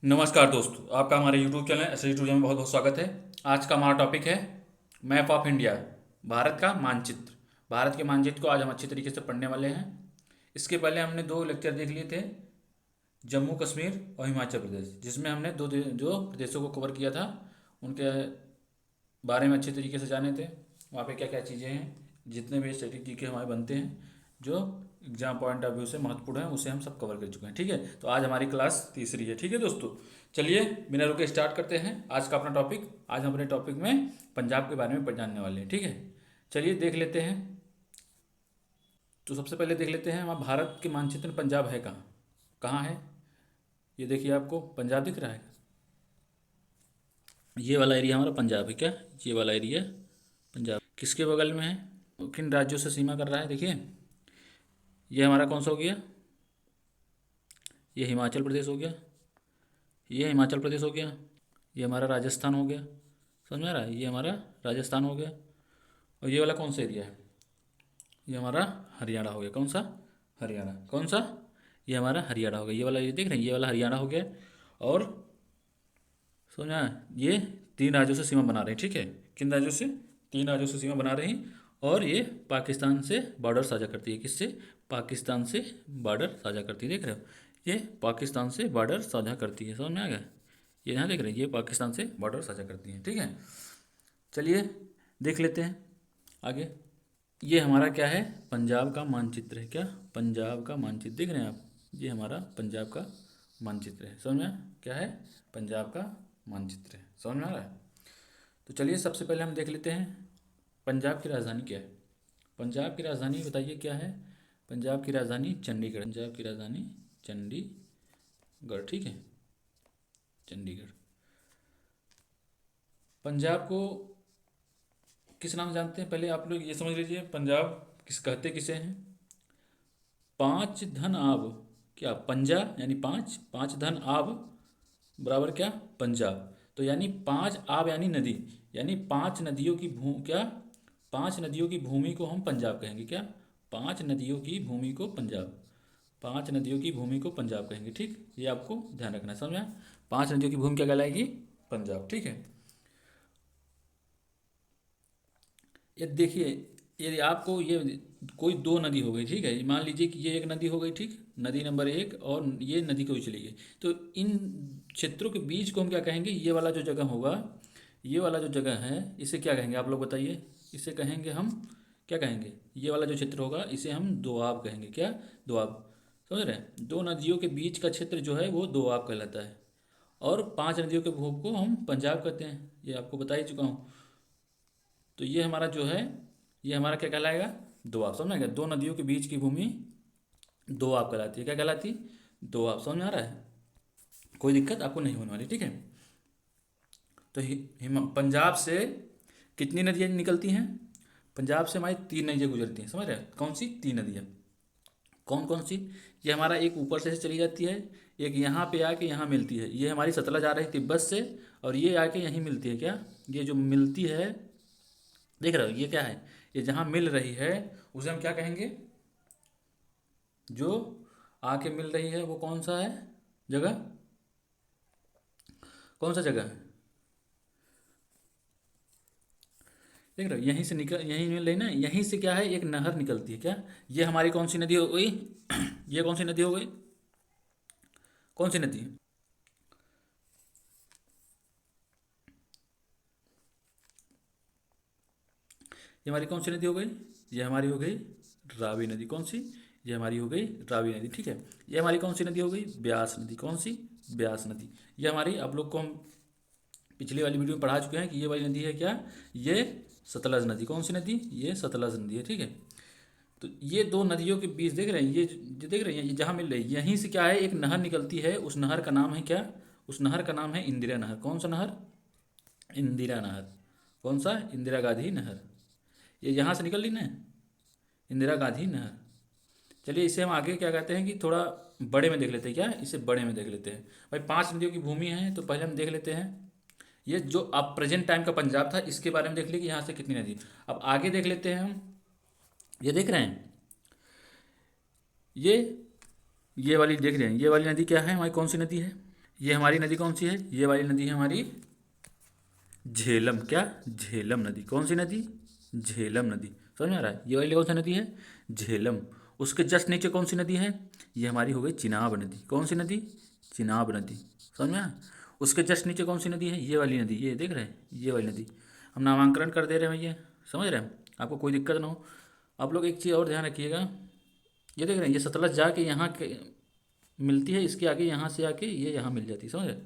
नमस्कार दोस्तों, आपका हमारे YouTube channel S S tourism में बहुत बहुत स्वागत है। आज का हमारा टॉपिक है मैप ऑफ इंडिया, भारत का मानचित्र। भारत के मानचित्र को आज हम अच्छी तरीके से पढ़ने वाले हैं। इसके पहले हमने दो लेक्चर देख लिए थे, जम्मू कश्मीर और हिमाचल प्रदेश, जिसमें हमने जो प्रदेशों को कवर किया था उनके बारे में अच्छे तरीके से जाने थे। वहाँ पे क्या क्या चीज़ें हैं, जितने भी स्ट्रेटेजी के हमारे बनते हैं जो एग्जाम पॉइंट ऑफ व्यू से महत्वपूर्ण है, उसे हम सब कवर कर चुके हैं। ठीक है, तो आज हमारी क्लास तीसरी है। ठीक है दोस्तों, चलिए बिना रुके स्टार्ट करते हैं आज का अपना टॉपिक। आज हम अपने टॉपिक में पंजाब के बारे में जानने वाले हैं। ठीक है, चलिए देख लेते हैं। तो सबसे पहले देख लेते हैं हमारा भारत के मानचित्र में पंजाब है कहाँ। कहाँ है ये देखिए, आपको पंजाब दिख रहा है। ये वाला एरिया हमारा पंजाब है क्या? ये वाला एरिया पंजाब किसके बगल में है, किन राज्यों से सीमा कर रहा है? देखिए, ये हमारा कौन सा हो गया? ये हिमाचल प्रदेश हो गया। ये हिमाचल प्रदेश हो गया। ये हमारा राजस्थान हो गया। समझ में आ रहा है? ये हमारा राजस्थान हो गया। और ये वाला कौन सा एरिया है? ये हमारा हरियाणा हो गया। कौन सा? हरियाणा। कौन सा? ये हमारा हरियाणा हो गया। ये वाला ये देख रहे हैं, ये वाला हरियाणा हो गया। और समझा, ये तीन राज्यों से सीमा बना रहे हैं। ठीक है, किन राज्यों से? तीन राज्यों से सीमा बना रहे हैं। और ये पाकिस्तान से बॉर्डर साझा करती है। किससे? पाकिस्तान से बॉर्डर साझा करती है। देख रहे हो, ये पाकिस्तान से बॉर्डर साझा करती है। समझ में आ गया? ये यहाँ देख रहे हैं, ये पाकिस्तान से बॉर्डर साझा करती है। ठीक है, चलिए देख लेते हैं आगे। ये हमारा क्या है? पंजाब का मानचित्र है। क्या? पंजाब का मानचित्र देख रहे हैं आप? ये हमारा पंजाब का मानचित्र है। समझ में आया? क्या है? पंजाब का मानचित्र है। समझ में आ रहा है? तो चलिए सबसे पहले हम देख लेते हैं पंजाब की राजधानी क्या है। पंजाब की राजधानी बताइए क्या है? पंजाब की राजधानी चंडीगढ़। पंजाब की राजधानी चंडीगढ़। ठीक है, चंडीगढ़। पंजाब को किस नाम से जानते हैं? पहले आप लोग ये समझ लीजिए, पंजाब किस कहते किसे हैं? पांच धन आब। क्या? पंजा यानी पांच, पांच धन आब बराबर क्या? पंजाब। तो यानी पांच आब यानी नदी, यानी पांच नदियों की क्या? पांच नदियों की भूमि को हम पंजाब कहेंगे। क्या? पांच नदियों की भूमि को पंजाब। पांच नदियों की भूमि को पंजाब कहेंगे। ठीक, ये आपको ध्यान रखना है। समझ में आया? पांच नदियों की भूमि क्या कहलाएगी? पंजाब। ठीक है, ये देखिए, ये आपको ये कोई दो नदी हो गई। ठीक है, मान लीजिए कि ये एक नदी हो गई। ठीक, नदी नंबर एक, और ये नदी कोई चली गई। तो इन क्षेत्रों के बीच को हम क्या कहेंगे? ये वाला जो जगह होगा, ये वाला जो जगह है, इसे क्या कहेंगे आप लोग बताइए? इसे कहेंगे हम क्या कहेंगे? ये वाला जो क्षेत्र होगा इसे हम दोआब कहेंगे। क्या? दोआब। समझ रहे हैं? दो नदियों के बीच का क्षेत्र जो है वो दोआब कहलाता है। और पांच नदियों के भूख को हम पंजाब कहते हैं, ये आपको बता ही चुका हूँ। तो ये हमारा जो है, ये हमारा क्या कहलाएगा? दोआब। समझ गया? दो नदियों के बीच की भूमि दोआब कहलाती है। क्या कहलाती? दोआब। समझ में आ रहा है? कोई दिक्कत आपको नहीं होने वाली। ठीक है, तो पंजाब से कितनी नदियाँ निकलती हैं? पंजाब से हमारी तीन नदियाँ गुजरती हैं। समझ रहे हैं? कौन सी तीन नदियाँ? कौन कौन सी? ये हमारा एक ऊपर से चली जाती है, एक यहाँ पे आके यहाँ मिलती है। ये हमारी सतलज आ रही है तिब्बत से, और ये आके यहीं मिलती है। क्या? ये जो मिलती है, देख रहे हो ये क्या है? ये जहाँ मिल रही है उसे हम क्या कहेंगे? जो आके मिल रही है वो कौन सा है जगह? कौन सा जगह है? देख रहे हो, यहीं से निकल, यहीं मिल रही ना, यहीं से क्या है? एक नहर निकलती है। क्या? ये हमारी कौन सी नदी हो गई? ये कौन सी नदी हो गई? कौन सी नदी? ये हमारी कौन सी नदी हो गई? ये हमारी हो गई रावी नदी। कौन सी? ये हमारी हो गई रावी नदी। ठीक है, ये हमारी कौन सी नदी हो गई? ब्यास नदी। कौन सी? ब्यास नदी। ये हमारी, आप लोग को हम पिछली वाली वीडियो में पढ़ा चुके हैं कि ये वाली नदी है क्या? ये सतलज नदी। कौन सी नदी? ये सतलज नदी है। ठीक है, तो ये दो नदियों के बीच देख रहे हैं, ये जो देख रहे हैं, ये जहाँ मिल रही है, यहीं से क्या है? एक नहर निकलती है। उस नहर का नाम है क्या? उस नहर का नाम है इंदिरा नहर। कौन सा नहर? इंदिरा नहर। कौन सा? इंदिरा गांधी नहर। ये यहाँ से निकल ली ना, इंदिरा गांधी नहर। चलिए इसे हम आगे क्या कहते हैं कि थोड़ा बड़े में देख लेते हैं। क्या? इसे बड़े में देख लेते हैं। भाई पांच नदियों की भूमि है, तो पहले हम देख लेते हैं ये जो अब प्रेजेंट टाइम का पंजाब था, इसके बारे में देख लिए कि यहाँ से कितनी नदी। अब आगे देख लेते हैं हम। ये देख रहे हैं, ये ये वाली देख रहे हैं, ये वाली नदी क्या है हमारी? कौन सी नदी है? ये हमारी नदी कौन सी है? ये वाली नदी है हमारी झेलम। क्या? झेलम नदी। कौन सी नदी? झेलम नदी। समझ में आ रहा है? ये वाली कौन सी नदी है? झेलम। उसके जस्ट नीचे कौन सी नदी है? ये हमारी हो गई चिनाब नदी। कौन सी नदी? चिनाब नदी। समझ में आया? उसके जस्ट नीचे कौन सी नदी है? ये वाली नदी। ये देख रहे हैं? ये वाली नदी। हम नामांकन कर दे रहे हैं भैया। समझ रहे हैं? आपको कोई दिक्कत ना हो। आप लोग एक चीज़ और ध्यान रखिएगा। ये देख रहे हैं? ये सतलज जाके यहाँ के मिलती है, इसके आगे यहाँ से आके ये यहाँ मिल जाती है। समझ रहे?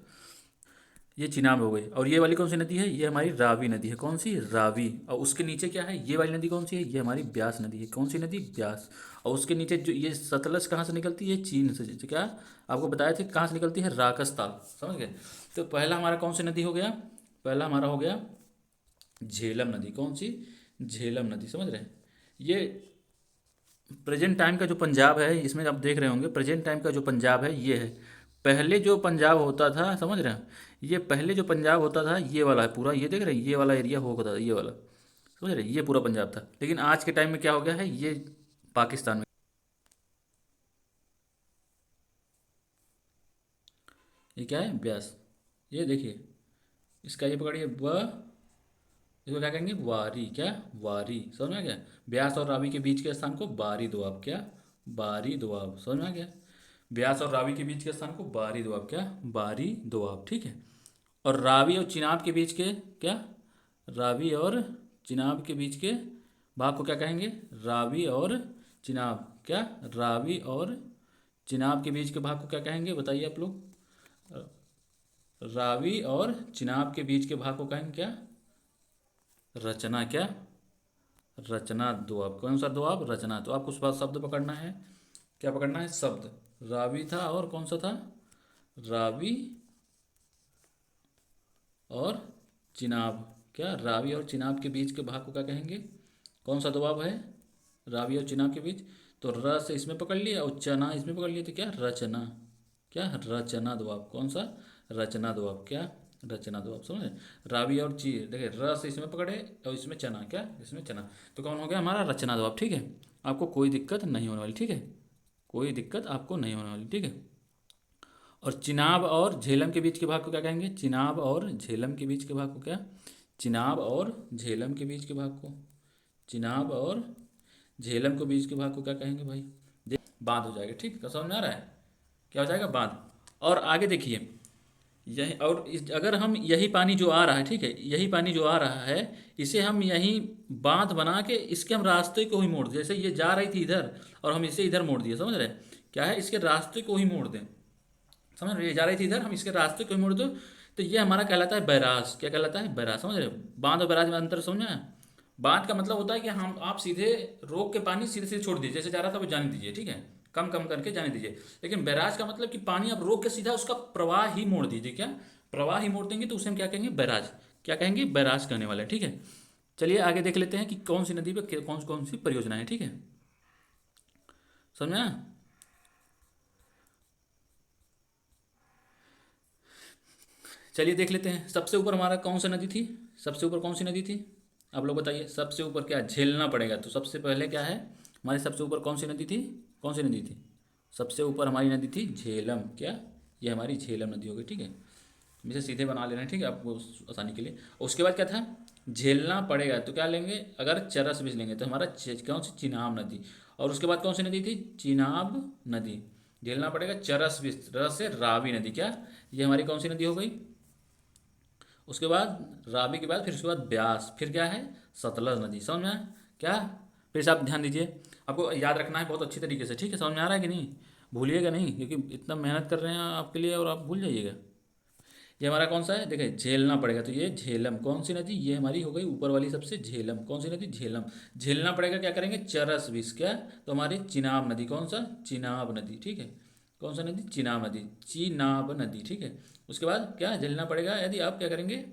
ये चिनाब हो गई। और ये वाली कौन सी नदी है? ये हमारी रावी नदी है। कौन सी? रावी। और उसके नीचे क्या है? ये वाली नदी कौन सी है? ये हमारी ब्यास नदी है। कौन सी नदी? ब्यास। और उसके नीचे जो ये सतलज कहाँ से निकलती है? चीन से। क्या आपको बताया थे कहाँ से निकलती है? राकस्ताल। समझ गए? तो पहला हमारा कौन सी नदी हो गया? पहला हमारा हो गया झेलम नदी। कौन सी? झेलम नदी। समझ रहे हैं? ये प्रेजेंट टाइम का जो पंजाब है, इसमें आप देख रहे होंगे प्रेजेंट टाइम का जो पंजाब है ये है। पहले जो पंजाब होता था, समझ रहे हैं? ये पहले जो पंजाब होता था ये वाला है पूरा। ये देख रहे हैं? ये वाला एरिया होता था, ये वाला। समझ रहे हैं? ये पूरा पंजाब था। लेकिन आज के टाइम में क्या हो गया है? ये पाकिस्तान में। ये क्या है? ब्यास। ये देखिए, इसका ये पकड़िए इसको क्या कहेंगे? वारी। क्या? वारी। समझ में आ गया? ब्यास और रावी के बीच के स्थान को बारी दोआब। क्या? बारी दोआब। समझ में आ गया? ब्यास और रावी के बीच के स्थान को बारी दोआब। क्या? बारी दोआब। ठीक है। और रावी और चिनाब के बीच के क्या? रावी और चिनाब के बीच के भाग को क्या कहेंगे? रावी और चिनाब। क्या? रावी और चिनाब के बीच के भाग को क्या कहेंगे? बताइए आप लोग। रावी और चिनाब के बीच के भाग को कहेंगे क्या? रचना। क्या? रचना दोआब। कौन सा दोआब? रचना। तो आपको उस बात शब्द पकड़ना है। क्या पकड़ना है? शब्द। रावी था और कौन सा था? रावी और चिनाब। क्या? रावी और चिनाब के बीच के भाग को क्या कहेंगे? कौन सा दोआब है? रावी और चिनाब के बीच। तो र से इसमें पकड़ लिया और चना इसमें पकड़ लिया, तो क्या? रचना। क्या? रचना दोआब। कौन सा? रचना दोआब। क्या? रचना दोआब। समझे? रावी और ची देखिए, र से इसमें पकड़े और इसमें चना। क्या? इसमें चना। तो कौन हो गया हमारा? रचना दोआब। ठीक है? आपको कोई दिक्कत नहीं होने वाली। ठीक है? कोई दिक्कत आपको नहीं होने वाली। ठीक है? और चिनाब और झेलम के बीच के भाग को क्या कहेंगे? चिनाब और झेलम के बीच के भाग को क्या? चिनाब और झेलम के बीच के भाग को, चिनाब और झेलम के बीच के भाग को क्या कहेंगे भाई? देख, बांध हो जाएगा। ठीक है? समझ में आ रहा है? क्या हो जाएगा? बांध। और आगे देखिए, यही और अगर हम यही पानी जो आ रहा है, ठीक है, यही पानी जो आ रहा है, इसे हम यहीं बांध बना के इसके हम रास्ते को ही मोड़ दें। जैसे ये जा रही थी इधर और हम इसे इधर मोड़ दिए। समझ रहे हैं? क्या है? इसके रास्ते को ही मोड़ दें। समझ रहे? ये जा रही थी इधर, हम इसके रास्ते को ही मोड़ दो, तो ये हमारा कहलाता है बैराज। क्या कहलाता है? बैराज। समझ रहे हो? बांध और बैराज में अंतर समझ में आया? बांध का मतलब होता है कि हम आप सीधे रोक के पानी सीधे सीधे छोड़ दीजिए, जैसे जा रहा था वो जाने दीजिए। ठीक है? कम कम करके जाने दीजिए। लेकिन बैराज का मतलब कि पानी आप रोक के सीधा उसका प्रवाह ही मोड़ दीजिए। क्या? प्रवाह ही मोड़ देंगे तो उसे हम क्या कहेंगे? बैराज। क्या कहेंगे? बैराज कहने वाले हैं। ठीक है? चलिए आगे देख लेते हैं कि कौन सी नदी पे कौन कौन सी परियोजना है। ठीक है? समझ में आया? चलिए देख लेते हैं। सबसे ऊपर हमारा कौन सी नदी थी? सबसे ऊपर कौन सी नदी थी? आप लोग बताइए। सबसे ऊपर क्या? झेलना पड़ेगा। तो सबसे पहले क्या है हमारे? सबसे ऊपर कौन सी नदी थी? कौन सी नदी थी? सबसे ऊपर हमारी नदी थी झेलम। क्या? ये हमारी झेलम नदी हो गई। ठीक है? हम इसे सीधे बना लेना है। ठीक है? आपको आसानी के लिए। उसके बाद क्या था? झेलना पड़ेगा तो क्या लेंगे? अगर चरस बीज लेंगे तो हमारा कौन सी? चिनाब नदी। और उसके बाद कौन सी नदी थी? चिनाब नदी। झेलना पड़ेगा चरस बीज, रस से रावी नदी। क्या? ये हमारी कौन सी नदी हो गई? उसके बाद रावी के बाद फिर उसके बाद ब्यास, फिर क्या है? सतलज नदी। समझ में आया? क्या? फिर से आप ध्यान दीजिए, आपको याद रखना है बहुत अच्छी तरीके से। ठीक है? समझ में आ रहा है कि नहीं? भूलिएगा नहीं, क्योंकि इतना मेहनत कर रहे हैं आपके लिए और आप भूल जाइएगा। ये हमारा कौन सा है? देखिए, झेलना पड़ेगा तो ये झेलम। कौन सी नदी? ये हमारी हो गई ऊपर वाली सबसे झेलम। कौन सी नदी? झेलम। झेलना पड़ेगा क्या करेंगे? चरस बीस। क्या? तो हमारी चिनाब नदी। कौन सा? चिनाब नदी। ठीक है? कौन सा नदी? चिनाब नदी। चिनाब नदी। ठीक है? उसके बाद क्या झेलना पड़ेगा? यदि आप क्या करेंगे?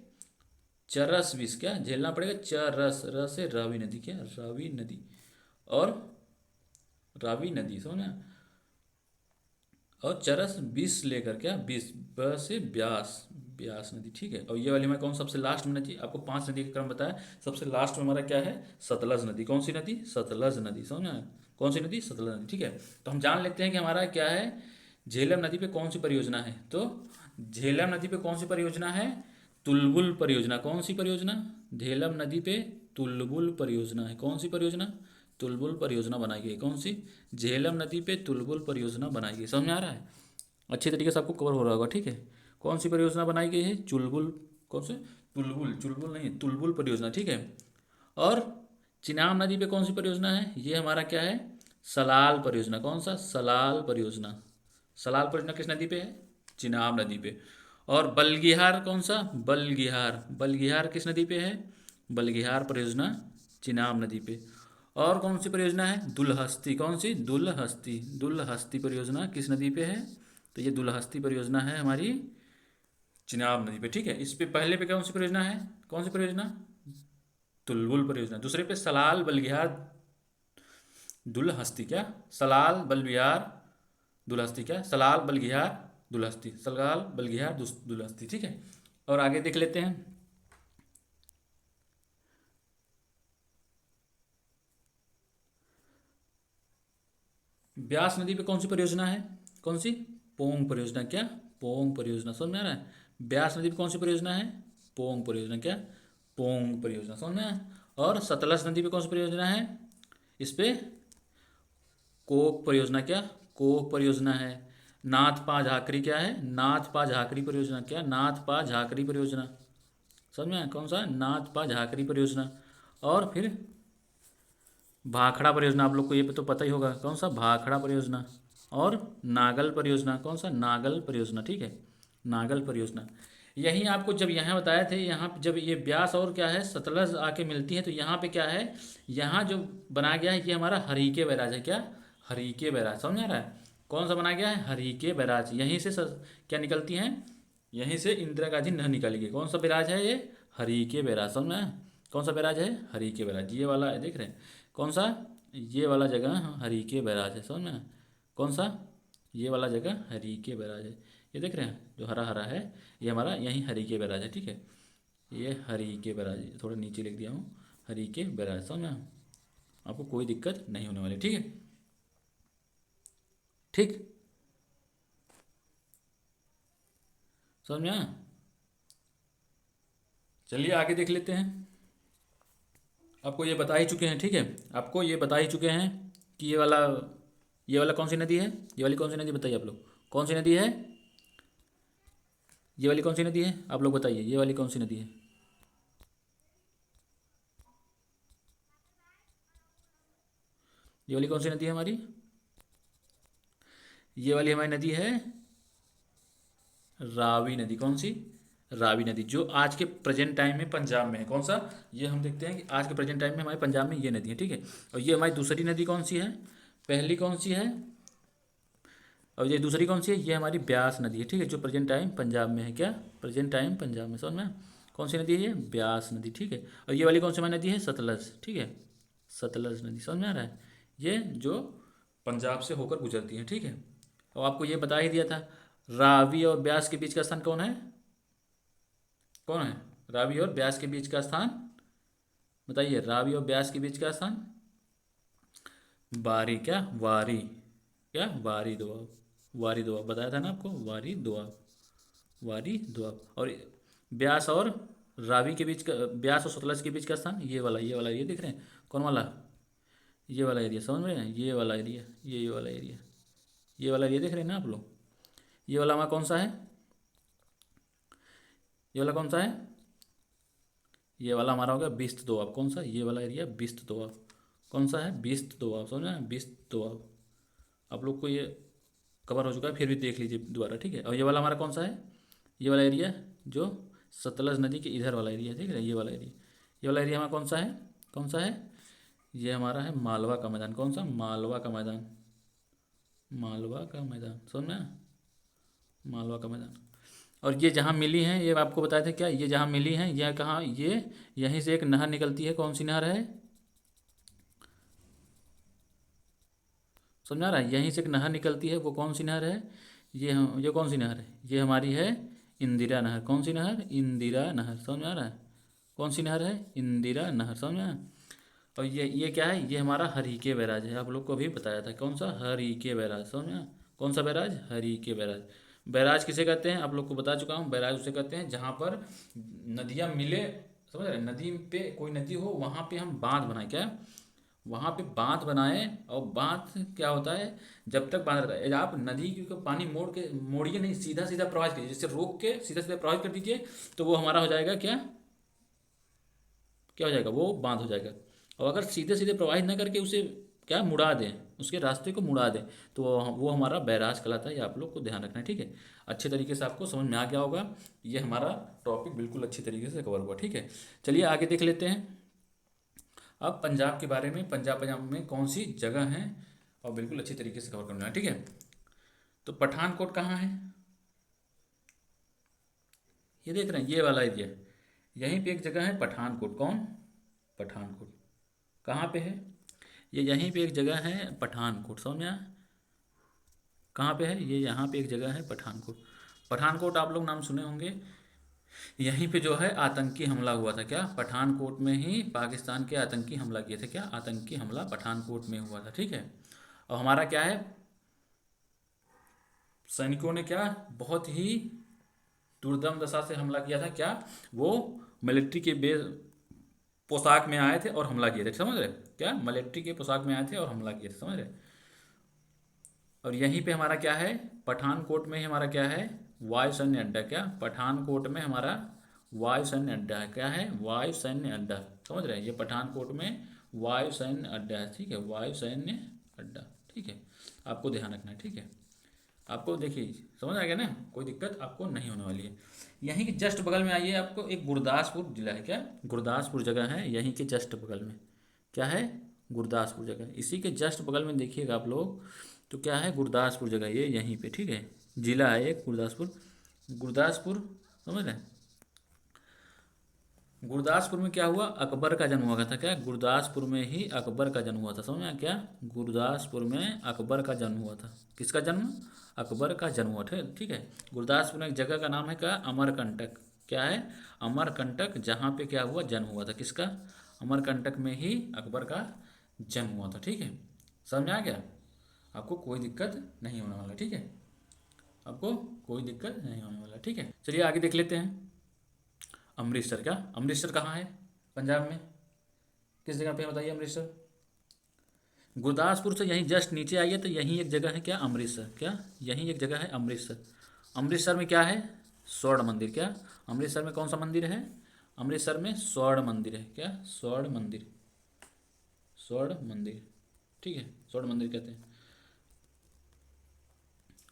चरस बीस। क्या झेलना पड़ेगा? चरस, रस से रावी नदी। क्या? रावी नदी। और रावी नदी। समझ में? और चरस बीस लेकर क्या? बीस, ब से ब्यास, ब्यास नदी। ठीक है? और ये वाली मैं कौन सबसे लास्ट में नदी? आपको 5 नदी का क्रम बताया। सबसे लास्ट में हमारा क्या है? सतलज नदी। कौन सी नदी? सतलज नदी। समझ में? कौन सी नदी? सतलज नदी। ठीक है? तो हम जान लेते हैं कि हमारा क्या है? झेलम नदी पे कौन सी परियोजना है। तो झेलम नदी पे कौन सी परियोजना है? तुलबुल परियोजना। कौन सी परियोजना? झेलम नदी पे तुलबुल परियोजना है। कौन सी परियोजना? तुलबुल परियोजना बनाई गई। कौन सी? झेलम नदी पे तुलबुल परियोजना बनाई गई। समझ में आ रहा है? अच्छी तरीके से आपको कवर हो रहा होगा, ठीक है। कौन सी परियोजना बनाई गई है? चुलबुल। कौन से? तुलबुल। चुलबुल नहीं, तुलबुल परियोजना, ठीक है। और चिनाब नदी पे कौन सी परियोजना है? ये हमारा क्या है? सलाल परियोजना। कौन सा? सलाल परियोजना। सलाल परियोजना किस नदी पे है? चिनाब नदी पे। और बलगिहार कौन सा? बलगिहार। बलगिहार किस नदी पे है? बलगिहार परियोजना चिनाब नदी पे। और कौन सी परियोजना है? दुलहस्ती। कौन सी? दुलहस्ती। दुलहस्ती परियोजना किस नदी पे है? तो ये दुलहस्ती परियोजना है हमारी चिनाब नदी पे, ठीक है। इस पे पहले पे कौन सी परियोजना है? कौन सी परियोजना? तुलबुल परियोजना। दूसरे पे सलाल बलगिहार दुलहस्ती। क्या? सलाल बलविहार दुलहस्ती। क्या? सलाल बलगिहार दुलहस्ती। सलाल बलगिहार दुलहस्ती, ठीक है। और आगे देख लेते हैं। ब्यास नदी पे कौन सी परियोजना है? कौन सी? पोंग परियोजना। क्या? पोंग परियोजना। समझ में आ रहा है? ब्यास नदी पे कौन सी परियोजना है? पोंग परियोजना। क्या? पोंग परियोजना। समझ में आया? और सतलज नदी पे कौन सी परियोजना है? इस पे कोक परियोजना। क्या? कोक परियोजना है। नाथ पा झाकरी क्या है? नाथ पा झाकरी परियोजना। क्या? नाथ पा झाकरी परियोजना। समझ में आया? कौन सा? नाथ पा झाकरी परियोजना। और फिर भाखड़ा परियोजना, आप लोग को ये तो पता ही होगा। कौन सा? भाखड़ा परियोजना। और नागल परियोजना। कौन सा? नागल परियोजना, ठीक है। नागल परियोजना। यहीं आपको जब यहाँ बताए थे, यहाँ जब ये ब्यास और क्या है सतलज आके मिलती है, तो यहाँ पे क्या है? यहाँ जो बनाया गया है ये हमारा हरीके बैराज है। क्या? हरीके बैराज। समझ में आ रहा है? कौन सा बनाया गया है? हरीके बैराज। यहीं से क्या निकलती हैं? यहीं से इंदिरा गांधी नहर निकाली गई। कौन सा बैराज है ये? हरीके बैराज। समझ में आया? कौन सा बैराज है? हरीके बैराज। ये वाला है, देख रहे हैं? कौन सा? ये वाला जगह हरीके बैराज है। समझ में आया? कौन सा? ये वाला जगह हरीके बैराज है। ये देख रहे हैं जो हरा हरा है, ये हमारा यहीं हरीके बैराज है, ठीक है। ये हरीके बैराज, थोड़ा नीचे लिख दिया हूँ, हरीके बैराज। समझ में आया? आपको कोई दिक्कत नहीं होने वाली, ठीक है। ठीक, समझ में आया? चलिए आगे देख लेते हैं। आपको ये बता ही चुके हैं, ठीक है। आपको ये बता ही चुके हैं कि ये वाला कौन सी नदी है? ये वाली कौन सी नदी बताइए आप लोग? कौन सी नदी है? ये वाली कौन सी नदी है? आप लोग बताइए, ये वाली कौन सी नदी है? ये वाली कौन सी नदी है हमारी? ये वाली हमारी नदी है रावी नदी। कौन सी? रावी नदी, जो आज के प्रेजेंट टाइम में पंजाब में है। कौन सा? ये हम देखते हैं कि आज के प्रेजेंट टाइम में हमारे पंजाब में ये नदी है, ठीक है। और ये हमारी दूसरी नदी कौन सी है? पहली कौन सी है? और ये दूसरी कौन सी है? ये हमारी ब्यास नदी है, ठीक है, जो प्रेजेंट टाइम पंजाब में है। क्या? प्रेजेंट टाइम पंजाब में। समझ में? कौन सी नदी है ये? ब्यास नदी, ठीक है। और ये वाली कौन सी हमारी नदी है? सतलज, ठीक है। सतलज नदी। समझ में आ रहा है? ये जो पंजाब से होकर गुजरती है, ठीक है। और आपको ये बता ही दिया था, रावी और ब्यास के बीच का स्थान कौन है? कौन है? रावी और ब्यास के बीच का स्थान बताइए। रावी और ब्यास के बीच का स्थान बारी। क्या? वारी। क्या? वारी दोआब। वारी दोआब बताया था ना आपको, वारी दोआब। वारी दोआब। और ब्यास और रावी के बीच का, ब्यास और सतलज के बीच का स्थान ये वाला ये दिख रहे हैं? कौन वाला? ये वाला एरिया। समझ में? ये वाला एरिया, ये वाला एरिया, ये वाला एरिया देख रहे हैं ना आप लोग? ये वाला हमारा कौन सा है? ये वाला कौन सा है? ये वाला हमारा हो गया बिस्त दोआब। कौन सा? ये वाला एरिया बिस्त दोआब। कौन सा है? बिस्त दोआब। समझ में? बिस्त दोआब। आप लोग को ये कवर हो चुका है, फिर भी देख लीजिए दोबारा, ठीक है। और ये वाला हमारा कौन सा है? ये वाला एरिया जो सतलज नदी के इधर वाला एरिया, ठीक है, ये वाला एरिया। ये वाला एरिया हमारा कौन सा है? कौन सा है? ये हमारा है मालवा का मैदान। कौन सा? मालवा का मैदान। मालवा का मैदान। समझ में? मालवा का मैदान। और ये जहाँ मिली हैं, ये आपको बताए थे क्या, ये जहाँ मिली हैं, यह कहाँ? ये यहीं से एक नहर निकलती है। कौन सी नहर है? समझ आ रहा है? यहीं से एक नहर निकलती है, वो कौन सी नहर है? ये कौन सी नहर है? ये हमारी है इंदिरा नहर। कौन सी नहर? इंदिरा नहर। समझ में आ रहा है? कौन सी नहर है? इंदिरा नहर। समझ में आया? और ये क्या है? ये हमारा हरीके बैराज है। आप लोग को अभी बताया था। कौन सा? हरीके बैराज। समझ में आया? कौन सा बैराज? हरीके बैराज। बैराज किसे कहते हैं, आप लोग को बता चुका हूँ। बैराज उसे कहते हैं जहाँ पर नदियाँ मिले, समझ रहे, नदी पे कोई नदी हो वहाँ पे हम बांध बनाए, क्या वहाँ पे बांध बनाए। और बांध क्या होता है, जब तक बांध रहता है, आप नदी को पानी मोड़िए नहीं, सीधा सीधा प्रवाहित कीजिए, जैसे रोक के सीधा सीधा प्रवाहित कर दीजिए, तो वो हमारा हो जाएगा क्या, क्या हो जाएगा, वो बांध हो जाएगा। और अगर सीधे सीधे प्रवाहित ना करके उसे क्या मुड़ा दें, उसके रास्ते को मुड़ा दें, तो वो हमारा बैराज कहलाता है। ये आप लोग को ध्यान रखना है, ठीक है। अच्छे तरीके से आपको समझ में आ गया होगा, ये हमारा टॉपिक बिल्कुल अच्छी तरीके से कवर हुआ, ठीक है। चलिए आगे देख लेते हैं अब पंजाब के बारे में। पंजाब में कौन सी जगह है, और बिल्कुल अच्छी तरीके से कवर करना है, ठीक है। तो पठानकोट कहाँ है, ये देख रहे हैं, ये वाला एरिया, यहीं पे एक जगह है पठानकोट। कौन, पठानकोट कहाँ पे है, ये यहीं पे एक जगह है पठानकोट, समझ में आया? कहाँ पे है ये, यहाँ पे एक जगह है पठानकोट। पठानकोट आप लोग नाम सुने होंगे, यहीं पे जो है आतंकी हमला हुआ था, क्या पठानकोट में ही पाकिस्तान के आतंकी हमला किए थे, क्या आतंकी हमला पठानकोट में हुआ था, ठीक है। और हमारा क्या है, सैनिकों ने क्या बहुत ही दुर्दम दशा से हमला किया था, क्या वो मिलिट्री के बेस पोशाक में आए थे और हमला किए थे, समझ रहे, क्या मिलिट्री के पोशाक में आए थे और हमला किए थे, समझ रहे। और यहीं पे हमारा क्या है, पठानकोट में ही हमारा क्या है, वायु सैन्य अड्डा, क्या पठानकोट में हमारा वायु सैन्य अड्डा है, क्या है, वायु सैन्य अड्डा, समझ रहे हैं, ये पठानकोट में वायु सैन्य अड्डा है, ठीक है, वायु सैन्य अड्डा, ठीक है। आपको ध्यान रखना है, ठीक है। आपको देखिए समझ आ गया ना, कोई दिक्कत आपको नहीं होने वाली है। यहीं के जस्ट बगल में आइए, आपको एक गुरदासपुर जिला है, क्या गुरदासपुर जगह है, यहीं के जस्ट बगल में क्या है, गुरदासपुर जगह, इसी के जस्ट बगल में देखिएगा आप लोग, तो क्या है, गुरदासपुर जगह, ये यहीं पे, ठीक है, जिला है एक गुरदासपुर। गुरदासपुर, समझ रहे हैं, गुरदासपुर में क्या हुआ, अकबर का जन्म हुआ था, क्या गुरदासपुर में ही अकबर का जन्म हुआ था, समझ में, क्या गुरदासपुर में अकबर का जन्म हुआ था, किसका जन्म, अकबर का जन्म हुआ था, ठीक है। गुरदासपुर में एक जगह का नाम है क्या, अमरकंटक, क्या है, अमरकंटक, जहाँ पे क्या हुआ, जन्म हुआ था, किसका, अमरकंटक में ही अकबर का जन्म हुआ था, ठीक है। समझ में आ गया, आपको कोई दिक्कत नहीं होने वाला, ठीक है, आपको कोई दिक्कत नहीं होने वाला, ठीक है। चलिए आगे देख लेते हैं। अमृतसर, क्या अमृतसर कहाँ है, पंजाब में किस जगह पे है बताइए, अमृतसर। गुरदासपुर से यहीं जस्ट नीचे आइए तो यहीं एक जगह है, क्या अमृतसर, क्या यहीं एक जगह है अमृतसर। अमृतसर में क्या है, स्वर्ण मंदिर, क्या अमृतसर में कौन सा मंदिर है, अमृतसर में स्वर्ण मंदिर है, क्या स्वर्ण मंदिर, स्वर्ण मंदिर, ठीक है, स्वर्ण मंदिर कहते हैं।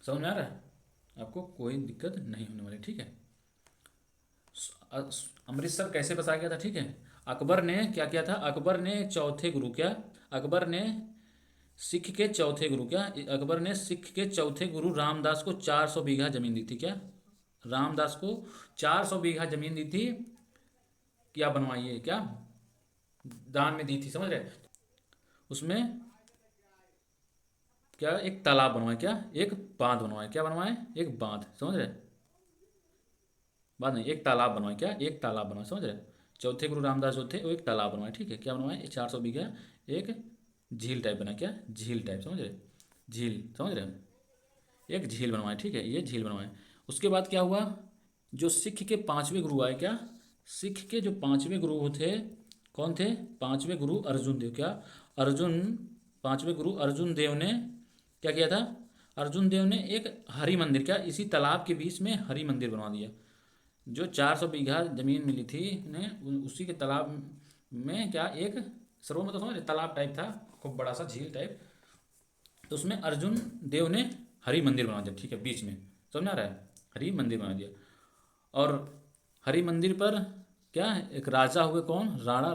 समझ में आ रहा है, आपको कोई दिक्कत नहीं होने वाली, ठीक है। अमृतसर कैसे बसा गया था, ठीक है। अकबर ने क्या किया था, अकबर ने चौथे गुरु, क्या अकबर ने सिख के चौथे गुरु, क्या अकबर ने सिख के चौथे गुरु रामदास को 400 बीघा जमीन दी थी, क्या रामदास को 400 बीघा जमीन दी थी, क्या बनवाइए, क्या दान में दी थी, समझ रहे। उसमें क्या एक तालाब बनवाए, क्या एक बांध बनवाए, क्या बनवाए, एक बांध, समझ रहे, बात नहीं, एक तालाब बनवाए, क्या एक तालाब बनवाए, समझ रहे। चौथे गुरु रामदास जो थे वो एक तालाब बनवाए, ठीक है, क्या बनवाए, 400 बीघा एक झील टाइप बना, क्या झील टाइप, समझ रहे, झील, समझ रहे, एक झील बनवाए, ठीक है, ये झील बनवाए। उसके बाद क्या हुआ, जो सिख के पांचवें गुरु आए, क्या सिख के जो पांचवें गुरु थे, कौन थे, पांचवें गुरु अर्जुन देव, क्या अर्जुन, पांचवें गुरु अर्जुन देव ने क्या किया था, अर्जुन देव ने एक हरि मंदिर, क्या इसी तालाब के बीच में हरि मंदिर बनवा दिया। जो 400 बीघा जमीन मिली थी उन्हें, उसी के तालाब में क्या एक सरोवर, मतलब समझ रहे, तालाब टाइप था, खूब बड़ा सा झील टाइप, तो उसमें अर्जुन देव ने हरि मंदिर बना दिया, ठीक है, बीच में, समझ आ रहा है, हरि मंदिर बना दिया। और हरि मंदिर पर क्या एक राजा हुए, कौन, राणा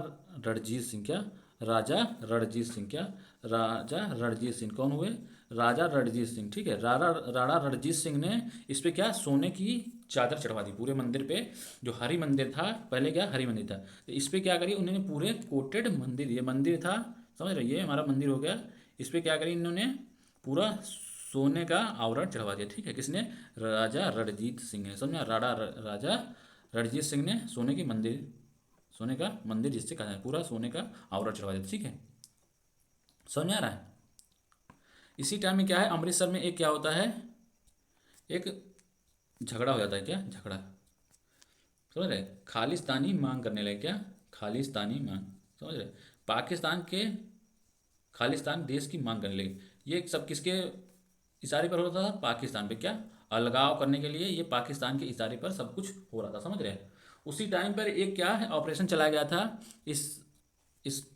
रणजीत सिंह, क्या राजा रणजीत सिंह, क्या राजा रणजीत सिंह, कौन हुए, राजा रणजीत सिंह, ठीक है। राणा रणजीत सिंह ने इस पे क्या सोने की चादर चढ़वा दी पूरे मंदिर पे। जो हरि मंदिर था पहले, क्या हरि मंदिर था, तो इस पे क्या करी उन्होंने, पूरे कोटेड मंदिर, ये मंदिर था, समझ रहे, ये हमारा मंदिर हो गया, इस पे क्या करी इन्होंने, पूरा सोने का आवरण चढ़वा दिया, ठीक है, किसने, राजा रणजीत सिंह ने, समझा, राजा रणजीत सिंह ने सोने की मंदिर, सोने का मंदिर जिससे कहा जाए, पूरा सोने का आवरण चढ़वा दिया, ठीक है। समझ में आ रहा है। इसी टाइम में क्या है, अमृतसर में एक क्या होता है, एक झगड़ा हो जाता है क्या, झगड़ा, समझ रहे, खालिस्तानी मांग करने लगे, क्या, खालिस्तानी मांग, समझ रहे, पाकिस्तान के खालिस्तान देश की मांग करने लगे। ये सब किसके इशारे पर होता था, पाकिस्तान पे, क्या, अलगाव करने के लिए ये पाकिस्तान के इशारे पर सब कुछ हो रहा था, समझ रहे हैं। उसी टाइम पर एक क्या है ऑपरेशन चलाया गया था इस इस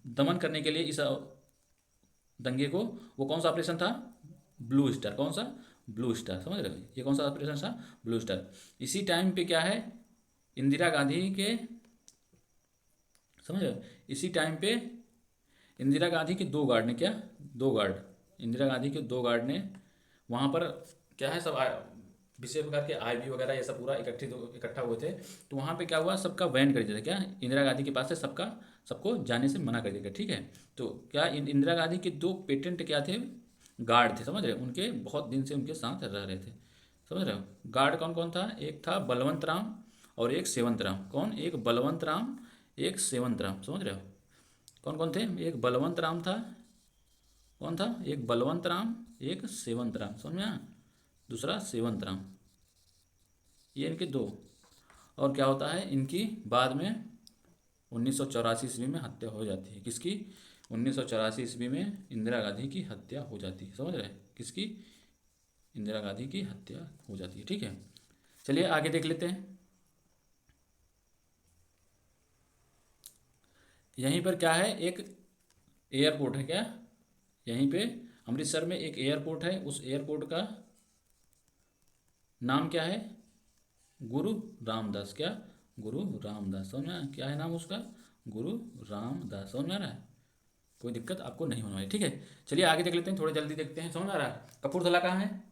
दमन करने के लिए, इस दंगे को। वो कौन सा ऑपरेशन था, ब्लू स्टार, कौन सा, ब्लू स्टार, समझ रहे हो, ये कौन सा ऑपरेशन था, ब्लू स्टार। इसी टाइम पे क्या है, इंदिरा गांधी के, समझ रहे हो, इसी टाइम पे इंदिरा गांधी के दो गार्ड ने, क्या, दो गार्ड, इंदिरा गांधी के दो गार्ड ने वहाँ पर क्या है सब विशेष प्रकार के आईबी वगैरह ये सब पूरा इकट्ठा हुए थे। तो वहाँ पे क्या हुआ, सबका बैन कर दिया था, क्या, इंदिरा गांधी के पास से सबका सबको जाने से मना कर दिया गया, ठीक है। तो क्या इंदिरा गांधी के दो पेटेंट क्या थे, गार्ड थे, समझ रहे हो, उनके बहुत दिन से उनके साथ रह रहे थे, समझ रहे हो। गार्ड कौन कौन था, एक था बलवंत राम और एक सेवंत राम, कौन, एक बलवंत राम, एक सेवंत राम, समझ रहे हो। कौन कौन थे, एक बलवंत राम था, कौन था, एक बलवंत राम, एक सेवंत राम, समझ में आया? दूसरा सेवंत राम, ये इनके दो। और क्या होता है, इनकी बाद में 1984 ईस्वी में हत्या हो जाती है, किसकी, 1984 ईस्वी में इंदिरा गांधी की हत्या हो जाती है, समझ रहे हैं, किसकी, इंदिरा गांधी की हत्या हो जाती है, ठीक है। चलिए आगे देख लेते हैं। यहीं पर क्या है, एक एयरपोर्ट है, क्या, यहीं पे अमृतसर में एक एयरपोर्ट है, उस एयरपोर्ट का नाम क्या है, गुरु रामदास, क्या, गुरु रामदास, समझ में आया? क्या है नाम उसका, गुरु रामदास, समझ में आ रहा है, कोई दिक्कत आपको नहीं होने वाली, ठीक है। चलिए आगे देख लेते हैं, थोड़े जल्दी देखते हैं, समझ में आ रहा है। कपूरथला कहाँ है,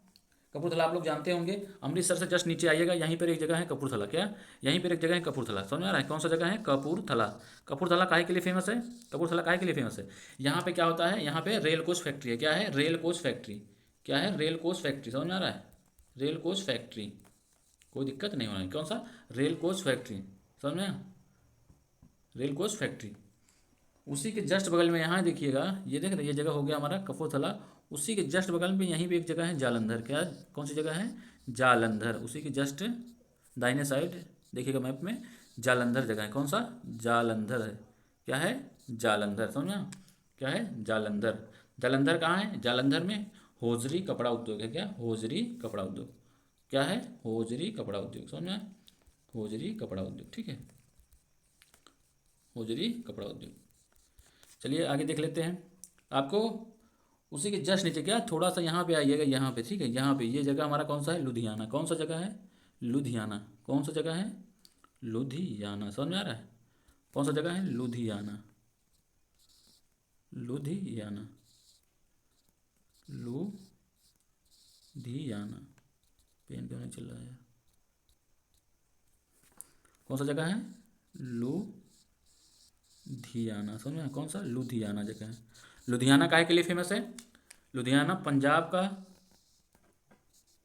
कपूरथला आप लोग जानते होंगे, अमृतसर से जस्ट नीचे आइएगा, यहीं पर एक जगह है कपूरथला, क्या, यहीं पर एक जगह है कपूरथला, समझ में आ रहा है, कौन सा जगह है, कपूरथला। कपूरथला काहे के लिए फेमस है, कपूरथला काहे के लिए फेमस है, यहाँ पे क्या होता है, यहाँ पे रेल कोच फैक्ट्री है, क्या है, रेल कोच फैक्ट्री, क्या है, रेल कोच फैक्ट्री, समझ में आ रहा है, रेल कोच फैक्ट्री, कोई दिक्कत नहीं होना है, कौन सा, रेल कोच फैक्ट्री, समझ में आया? Rail coach factory. उसी के जस्ट बगल में यहाँ देखिएगा, ये देख रहे, ये जगह हो गया हमारा कपूरथला। उसी के जस्ट बगल में यहीं पे एक जगह है जालंधर, क्या, कौन सी जगह है, जालंधर, उसी के जस्ट दाहिने साइड देखिएगा मैप में, जालंधर जगह है, कौन सा, जालंधर है, क्या है, जालंधर, समझा, क्या है, जालंधर। जालंधर कहाँ है, जालंधर में होजरी कपड़ा उद्योग है, क्या, होजरी कपड़ा उद्योग, क्या है, होजरी कपड़ा उद्योग, समझ में आया? होजरी कपड़ा उद्योग, ठीक है, होजरी कपड़ा उद्योग। चलिए आगे देख लेते हैं। आपको उसी के जस्ट नीचे क्या, थोड़ा सा यहाँ पे आइएगा, यहाँ पे, ठीक है, यहाँ पे ये जगह हमारा कौन सा है, लुधियाना, कौन सा जगह है, लुधियाना, कौन सा जगह है, लुधियाना, समझ में आ रहा है, कौन सा जगह है, लुधियाना, लुधियाना, लुधियाना, पेन क्यों नहीं चल रहा है, कौन सा जगह है, लुधियाना, समझ में आया? कौन सा, लुधियाना जगह है। लुधियाना काहे के लिए फेमस है, लुधियाना पंजाब का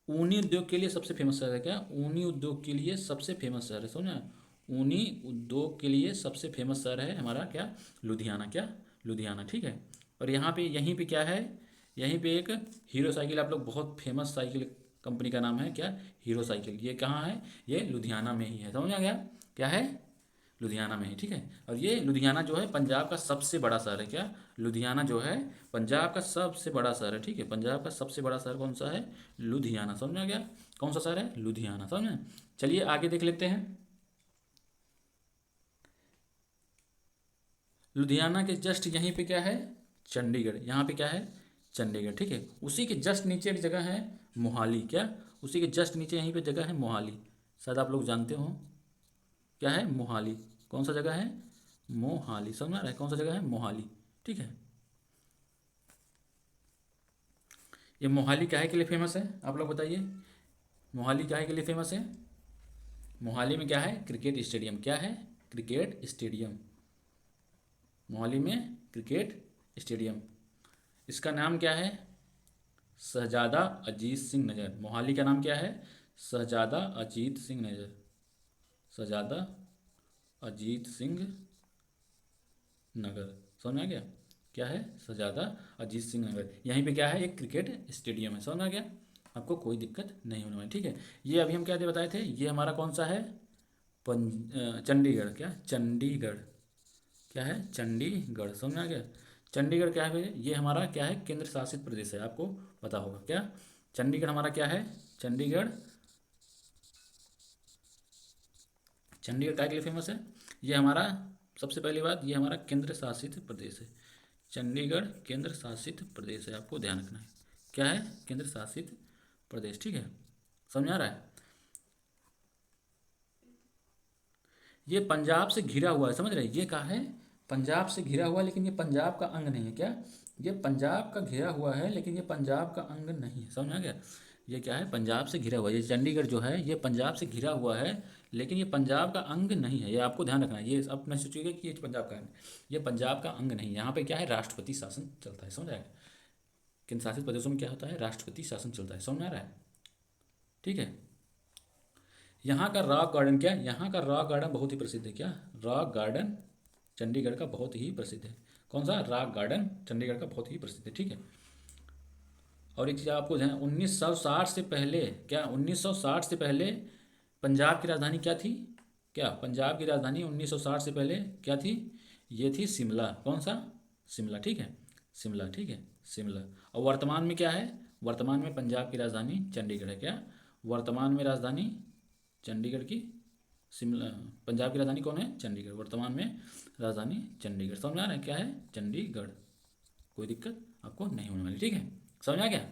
ऊनी उद्योग के लिए सबसे फेमस शहर है, क्या, ऊनी उद्योग के लिए सबसे फेमस शहर है, समझा, ऊनी उद्योग के लिए सबसे फेमस शहर है हमारा, क्या, लुधियाना, क्या, लुधियाना, ठीक है। और यहाँ पे यहीं पे क्या है, यहीं पे एक हीरो साइकिल, आप लोग बहुत फेमस साइकिल कंपनी का नाम है, क्या, हीरो साइकिल, ये कहाँ है, ये लुधियाना में ही है, समझ आ गया, क्या है, लुधियाना में ही, ठीक है। और ये लुधियाना जो है पंजाब का सबसे बड़ा शहर है, क्या, लुधियाना जो है पंजाब का सबसे बड़ा शहर है, ठीक है, पंजाब का सबसे बड़ा शहर कौन सा है, लुधियाना, समझ में आ गया, कौन सा शहर है, लुधियाना, समझ में। चलिए आगे देख लेते हैं। लुधियाना के जस्ट यहीं पे क्या है, चंडीगढ़, यहाँ पे क्या है, चंडीगढ़, ठीक है। उसी के जस्ट नीचे एक जगह है मोहाली, क्या, उसी के जस्ट नीचे यहीं पे जगह है मोहाली, शायद आप लोग जानते हो, क्या है, मोहाली, कौन सा जगह है, मोहाली, समझ में आ रहा है, कौन सा जगह है, मोहाली, ठीक है। ये मोहाली काहे के लिए फेमस है, आप लोग बताइए, मोहाली काहे के लिए फेमस है। मोहाली में क्या है, क्रिकेट स्टेडियम, क्या है, क्रिकेट स्टेडियम, मोहाली में क्रिकेट स्टेडियम। इसका नाम क्या है, शहजादा अजीत सिंह नगर, मोहाली का नाम क्या है, शहजादा अजीत सिंह नगर, शहजादा अजीत सिंह नगर, समझ में आ गया, क्या है, शहजादा अजीत सिंह नगर। यहीं पे क्या है, एक क्रिकेट स्टेडियम है, समझ में आ गया। आपको कोई दिक्कत नहीं होने वाली, ठीक है। ये अभी हम क्या बताए थे, ये हमारा कौन सा है, चंडीगढ़, क्या चंडीगढ़, क्या है चंडीगढ़, समझ में आ गया। चंडीगढ़ क्या है भैया, ये हमारा क्या है, केंद्र शासित प्रदेश है, आपको पता होगा क्या, चंडीगढ़ हमारा क्या है, चंडीगढ़, चंडीगढ़ काय के लिए फेमस है, ये हमारा सबसे पहली बात, ये हमारा केंद्र शासित प्रदेश है, चंडीगढ़ केंद्र शासित प्रदेश है, आपको ध्यान रखना है, क्या है, केंद्र शासित प्रदेश, ठीक है, समझ आ रहा है। ये पंजाब से घिरा हुआ है, समझ रहे हैं, ये कहा है पंजाब से घिरा हुआ है, लेकिन ये पंजाब का अंग नहीं है, क्या, ये पंजाब का घिरा हुआ है लेकिन ये पंजाब का अंग नहीं है, समझ में आ गया। ये क्या है, पंजाब से घिरा हुआ है, ये चंडीगढ़ जो है ये पंजाब से घिरा हुआ है, लेकिन ये पंजाब का अंग नहीं है, ये आपको ध्यान रखना है। ये अब मैं सोचिएगा कि ये पंजाब का है, ये पंजाब का अंग नहीं है, यहाँ पे क्या है, राष्ट्रपति शासन चलता है, समझ आएगा। केंद्र शासित प्रदेशों में क्या होता है, राष्ट्रपति शासन चलता है, समझ में आ रहा है, ठीक है। यहाँ का रॉक गार्डन, क्या यहाँ का रॉक गार्डन बहुत ही प्रसिद्ध है, क्या रॉक गार्डन चंडीगढ़ का बहुत ही प्रसिद्ध है, कौन सा, रॉक गार्डन चंडीगढ़ का बहुत ही प्रसिद्ध है, ठीक है। और एक चीज़ आपको ध्यान, 1960 से पहले, क्या 1960 से पहले पंजाब की राजधानी क्या थी, क्या पंजाब की राजधानी 1960 से पहले क्या थी, ये थी शिमला, कौन सा, शिमला, ठीक है, शिमला, ठीक है, शिमला। और वर्तमान में क्या है, वर्तमान में पंजाब की राजधानी चंडीगढ़ है, क्या वर्तमान में राजधानी चंडीगढ़ की, शिमला, पंजाब की राजधानी कौन है, चंडीगढ़, वर्तमान में राजधानी चंडीगढ़, समझ आ रहा है, क्या है, चंडीगढ़, कोई दिक्कत आपको नहीं होने वाली, ठीक है, समझ आ गया।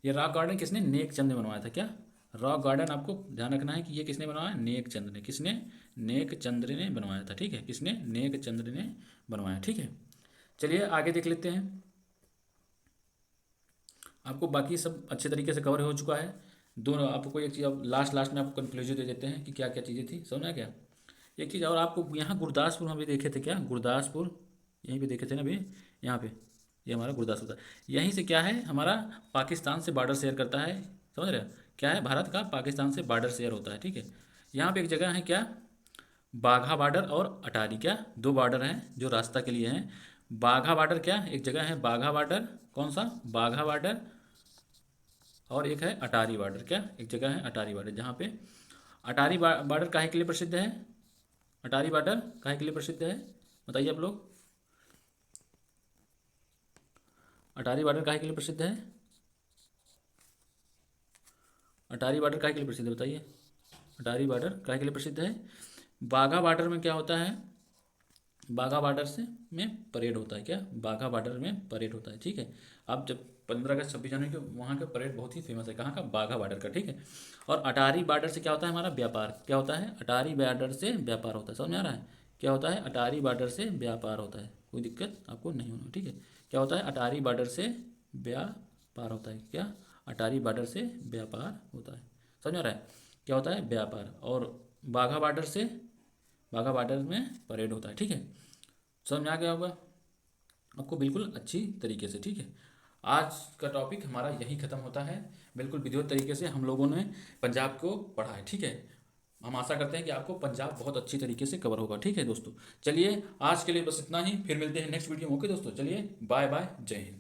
ये रॉक गार्डन किसने, नेक चंद ने बनवाया था, क्या रॉक गार्डन, आपको ध्यान रखना है कि ये किसने बनवाया, नेक चंद ने, किसने, नेक चंद्र ने बनवाया था, ठीक है, किसने, नेक चंद्र ने बनवाया, ठीक है। चलिए आगे देख लेते हैं, आपको बाकी सब अच्छे तरीके से कवर हो चुका है। दोनों आपको एक चीज़, अब लास्ट लास्ट में आपको कंक्लूजन दे देते हैं कि क्या क्या चीज़ें थी, समझ आ गया। एक चीज़ और आपको, यहाँ गुरदासपुर हम भी देखे थे, क्या गुरदासपुर, यहीं पे देखे थे ना अभी, यहाँ पे, ये हमारा गुरदासपुर था, यहीं से क्या है, हमारा पाकिस्तान से बॉर्डर शेयर करता है, समझ रहे हो, क्या है, भारत का पाकिस्तान से बॉर्डर शेयर होता है, ठीक है। यहाँ पे एक जगह है, क्या बाघा बॉर्डर और अटारी, क्या दो बॉर्डर हैं जो रास्ता के लिए हैं, बाघा बॉर्डर, क्या एक जगह है बाघा बॉर्डर, कौन सा, बाघा बॉर्डर, और एक है अटारी बॉर्डर, क्या एक जगह है अटारी बॉर्डर, जहाँ पे अटारी बॉर्डर काहे के लिए प्रसिद्ध है, अटारी बॉर्डर काहे के लिए प्रसिद्ध है, बताइए आप लोग, अटारी बॉर्डर काहे के लिए प्रसिद्ध है, अटारी बॉर्डर काहे के लिए प्रसिद्ध है, बताइए, अटारी बॉर्डर काहे के लिए प्रसिद्ध है। बाघा बॉर्डर में क्या होता है, बाघा बॉर्डर से में परेड होता है, क्या बाघा बॉर्डर में परेड होता है, ठीक है। अब जब 15 अगस्त 26 जनवरी के वहाँ का परेड बहुत ही फेमस है, कहाँ का, बाघा बॉर्डर का, ठीक है। और अटारी बॉर्डर से क्या होता है, हमारा व्यापार, क्या होता है, अटारी बॉर्डर से व्यापार होता है, समझ में आ रहा है, क्या होता है, अटारी बॉर्डर से व्यापार होता है, कोई दिक्कत आपको नहीं होना, ठीक है। क्या होता है, अटारी बॉर्डर से व्यापार होता है, क्या अटारी बॉर्डर से व्यापार होता है, समझ में आ रहा है, क्या होता है, व्यापार, और बाघा बॉर्डर से, बाघा बॉर्डर में परेड होता है, ठीक है, समझ में आ गया होगा आपको बिल्कुल अच्छी तरीके से, ठीक है। आज का टॉपिक हमारा यही ख़त्म होता है, बिल्कुल विधिवत तरीके से हम लोगों ने पंजाब को पढ़ा है, ठीक है। हम आशा करते हैं कि आपको पंजाब बहुत अच्छी तरीके से कवर होगा, ठीक है दोस्तों। चलिए आज के लिए बस इतना ही, फिर मिलते हैं नेक्स्ट वीडियो में, ओके दोस्तों, चलिए बाय बाय, जय हिंद।